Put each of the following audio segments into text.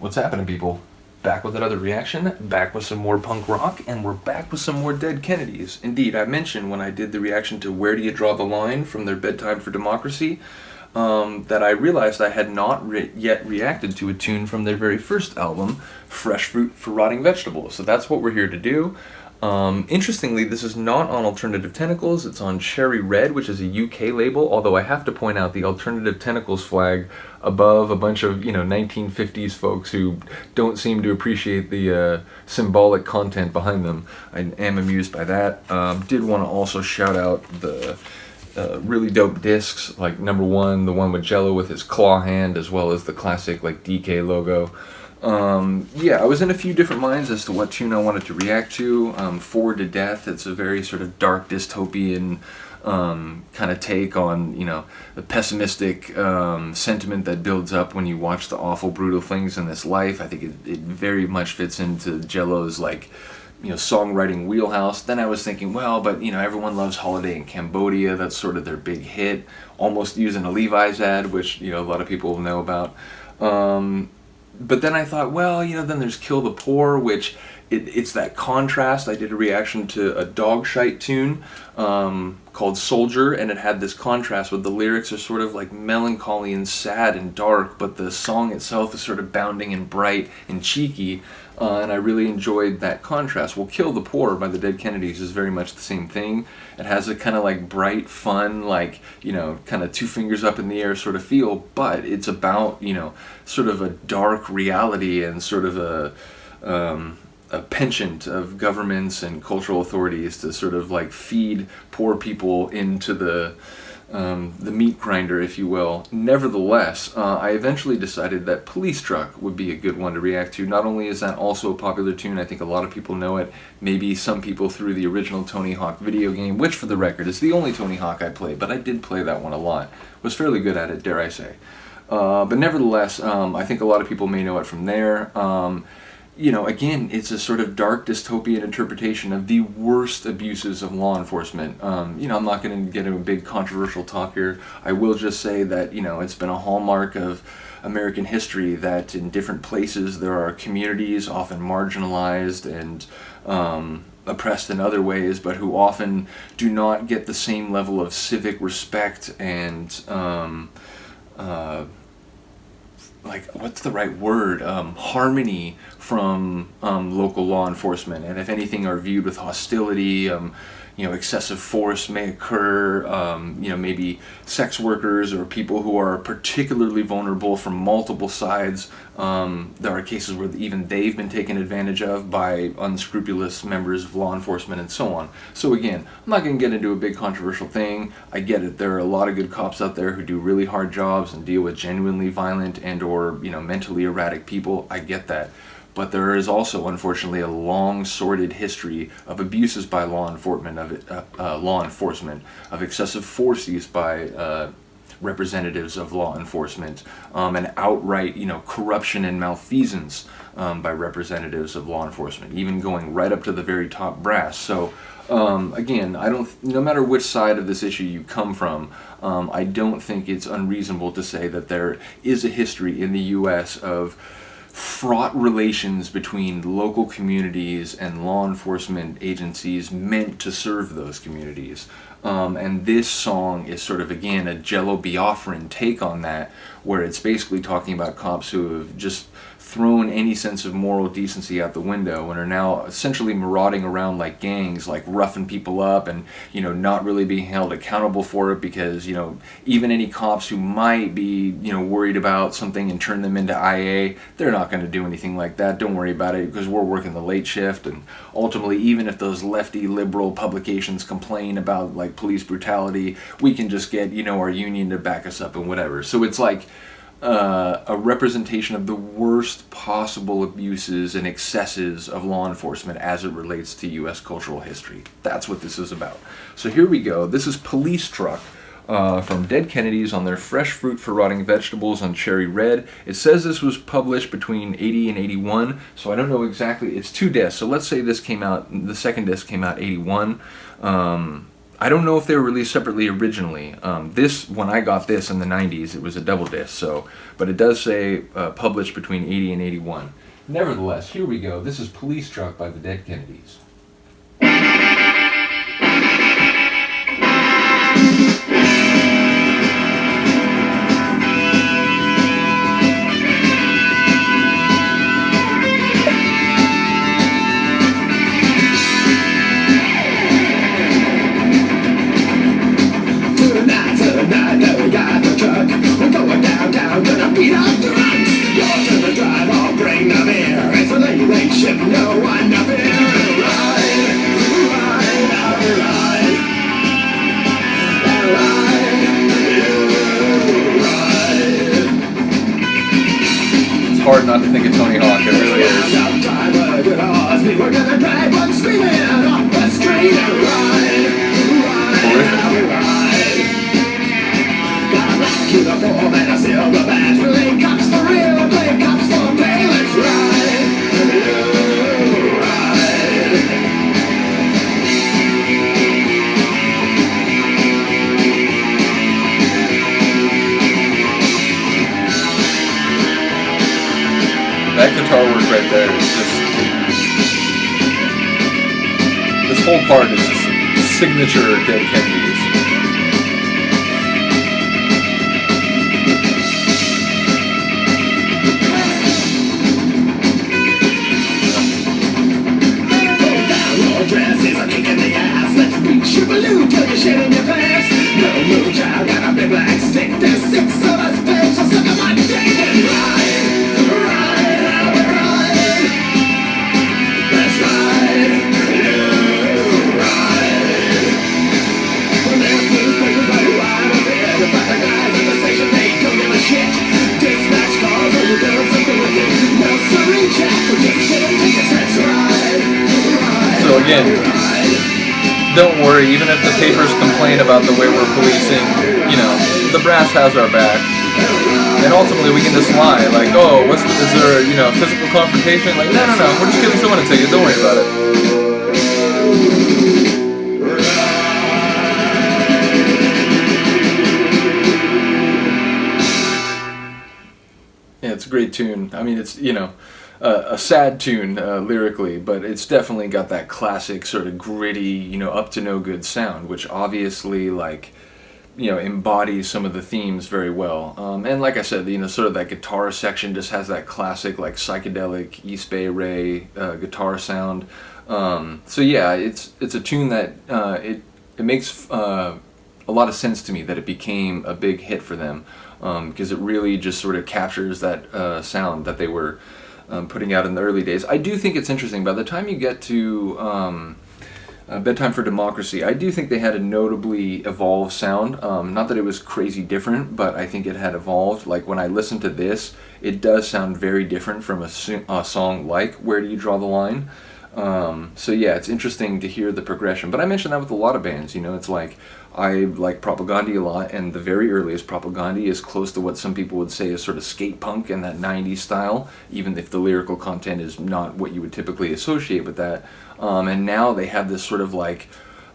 What's happening, people? Back with another reaction, back with some more punk rock, and we're back with some more Dead Kennedys. Indeed, I mentioned when I did the reaction to Where Do You Draw the Line from their Bedtime for Democracy, that I realized I had not yet reacted to a tune from their very first album, Fresh Fruit for Rotting Vegetables. So that's what we're here to do. Interestingly, this is not on Alternative Tentacles, it's on Cherry Red, which is a UK label, although I have to point out the Alternative Tentacles flag above a bunch of, 1950s folks who don't seem to appreciate the symbolic content behind them. I am amused by that. Did want to also shout out the really dope discs, like number one, the one with Jello with his claw hand, as well as the classic like DK logo. Yeah, I was in a few different minds as to what tune I wanted to react to. Forward to Death, it's a very sort of dark dystopian kind of take on, the pessimistic sentiment that builds up when you watch the awful, brutal things in this life. I think it very much fits into Jello's, songwriting wheelhouse. Then I was thinking, well, but, everyone loves Holiday in Cambodia. That's sort of their big hit. Almost using a Levi's ad, which, a lot of people know about. But then I thought, well, then there's Kill the Poor, which it's that contrast. I did a reaction to a Dogshite tune called Soldier, and it had this contrast with the lyrics are sort of like melancholy and sad and dark, but the song itself is sort of bounding and bright and cheeky, and I really enjoyed that contrast. Well, Kill the Poor by the Dead Kennedys is very much the same thing. It has a kind of like bright, fun, kind of two fingers up in the air sort of feel, but it's about, sort of a dark reality and sort of a penchant of governments and cultural authorities to sort of like feed poor people into the meat grinder, if you will. Nevertheless, I eventually decided that Police Truck would be a good one to react to. Not only is that also a popular tune, I think a lot of people know it. Maybe some people through the original Tony Hawk video game, which for the record is the only Tony Hawk I played, but I did play that one a lot. Was fairly good at it, dare I say. But nevertheless, I think a lot of people may know it from there. Again, it's a sort of dark dystopian interpretation of the worst abuses of law enforcement. I'm not going to get into a big controversial talk here. I will just say that, it's been a hallmark of American history that in different places there are communities often marginalized and oppressed in other ways, but who often do not get the same level of civic respect and what's the right word? Harmony from local law enforcement, and if anything are viewed with hostility. Excessive force may occur. Maybe sex workers or people who are particularly vulnerable from multiple sides. There are cases where even they've been taken advantage of by unscrupulous members of law enforcement and so on. So again, I'm not going to get into a big controversial thing. I get it. There are a lot of good cops out there who do really hard jobs and deal with genuinely violent and or mentally erratic people. I get that. But there is also, unfortunately, a long, sordid history of abuses by law enforcement, of excessive force used by representatives of law enforcement, and outright, corruption and malfeasance by representatives of law enforcement, even going right up to the very top brass. So, again, no matter which side of this issue you come from, I don't think it's unreasonable to say that there is a history in the U.S. of fraught relations between local communities and law enforcement agencies meant to serve those communities. And this song is sort of, again, a Jello Biafran take on that, where it's basically talking about cops who have just thrown any sense of moral decency out the window and are now essentially marauding around like gangs, like roughing people up and, not really being held accountable for it because, even any cops who might be, worried about something and turn them into IA, they're not going to do anything like that. Don't worry about it because we're working the late shift. And ultimately, even if those lefty liberal publications complain about like police brutality, we can just get, our union to back us up and whatever. So it's like a representation of the worst possible abuses and excesses of law enforcement as it relates to U.S. cultural history. That's what this is about. So here we go. This is Police Truck from Dead Kennedys on their Fresh Fruit for Rotting Vegetables on Cherry Red. It says this was published between 80 and 81, so I don't know exactly. It's 2 discs, so let's say this came out, the second disc came out 81. I don't know if they were released separately originally. This, when I got this in the 90s, it was a double disc, so, but it does say published between 80 and 81. Nevertheless, here we go. This is Police Truck by the Dead Kennedys. No one, nothing, It's hard not to think of Tony Hawk, it really is. We're gonna drive one screaming off the street and ride. Got a black uniform and a silver badge. Play cops for real, play cops for pay. Let's ride. That guitar work right there is just... This whole part is just signature Dead Kennedys. Dresses are kicking the ass. Let's beat your balloon till you're shit in your pants. No move, child, got a big black stick. There's 6 of us, bitch, so suck on my dick and ride. Let's ride. When there's newspapers by the wide of it, about the guys at the station, they don't give a shit. Dispatch calls when you're doing something with it. No sorry, Jack, we're just gonna take a test ride. So again, don't worry, even if the papers complain about the way we're policing, you know, the brass has our back. And ultimately we can just lie, like, oh, is there, you know, physical confrontation? Like, no, we're just giving someone a ticket, don't worry about it. Yeah, it's a great tune. I mean, it's, you know, a sad tune lyrically, but it's definitely got that classic sort of gritty, you know, up to no good sound, which obviously, like, you know, embodies some of the themes very well. And like I said, you know, sort of that guitar section just has that classic, like, psychedelic East Bay Ray guitar sound. So yeah, it's a tune that it makes a lot of sense to me that it became a big hit for them, because it really just sort of captures that sound that they were putting out in the early days. I do think it's interesting. By the time you get to Bedtime for Democracy, I do think they had a notably evolved sound. Not that it was crazy different, but I think it had evolved. Like when I listen to this, it does sound very different from a song like Where Do You Draw the Line? So yeah, it's interesting to hear the progression. But I mentioned that with a lot of bands, you know, it's like I like Propagandhi a lot, and the very earliest Propagandhi is close to what some people would say is sort of skate punk and that 90s style, even if the lyrical content is not what you would typically associate with that. And now they have this sort of like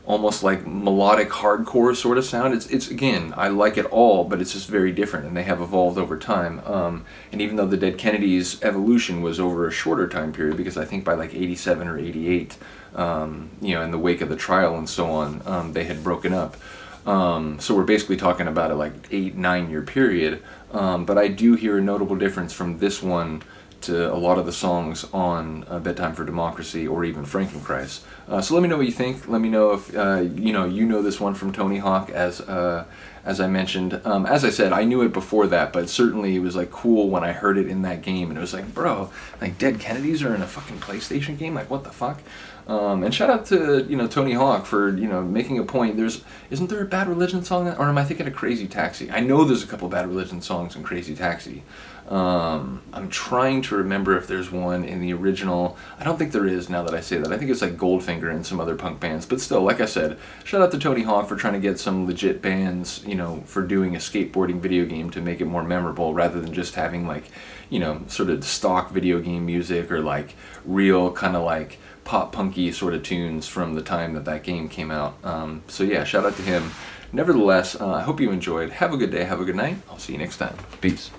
almost like melodic hardcore sort of sound. It's again, I like it all, but it's just very different, and they have evolved over time. And even though the Dead Kennedys' evolution was over a shorter time period, because I think by like 87 or 88, you know, in the wake of the trial and so on, they had broken up. So we're basically talking about a like 8-9 year period. But I do hear a notable difference from this one to a lot of the songs on Bedtime for Democracy or even Frankenchrist. So let me know what you think. Let me know if you know this one from Tony Hawk, as I mentioned. As I said, I knew it before that, but certainly it was like cool when I heard it in that game, and it was like, bro, like Dead Kennedys are in a fucking PlayStation game, like what the fuck? And shout out to Tony Hawk for making a point. Isn't there a Bad Religion song, or am I thinking of Crazy Taxi? I know there's a couple Bad Religion songs in Crazy Taxi. I'm trying to remember if there's one in the original. I don't think there is now that I say that. I think it's like Goldfinger and some other punk bands. But still, like I said, shout out to Tony Hawk for trying to get some legit bands, you know, for doing a skateboarding video game to make it more memorable rather than just having like, you know, sort of stock video game music or like real kind of like pop punky sort of tunes from the time that that game came out. So yeah, shout out to him. Nevertheless, I hope you enjoyed. Have a good day. Have a good night. I'll see you next time. Peace.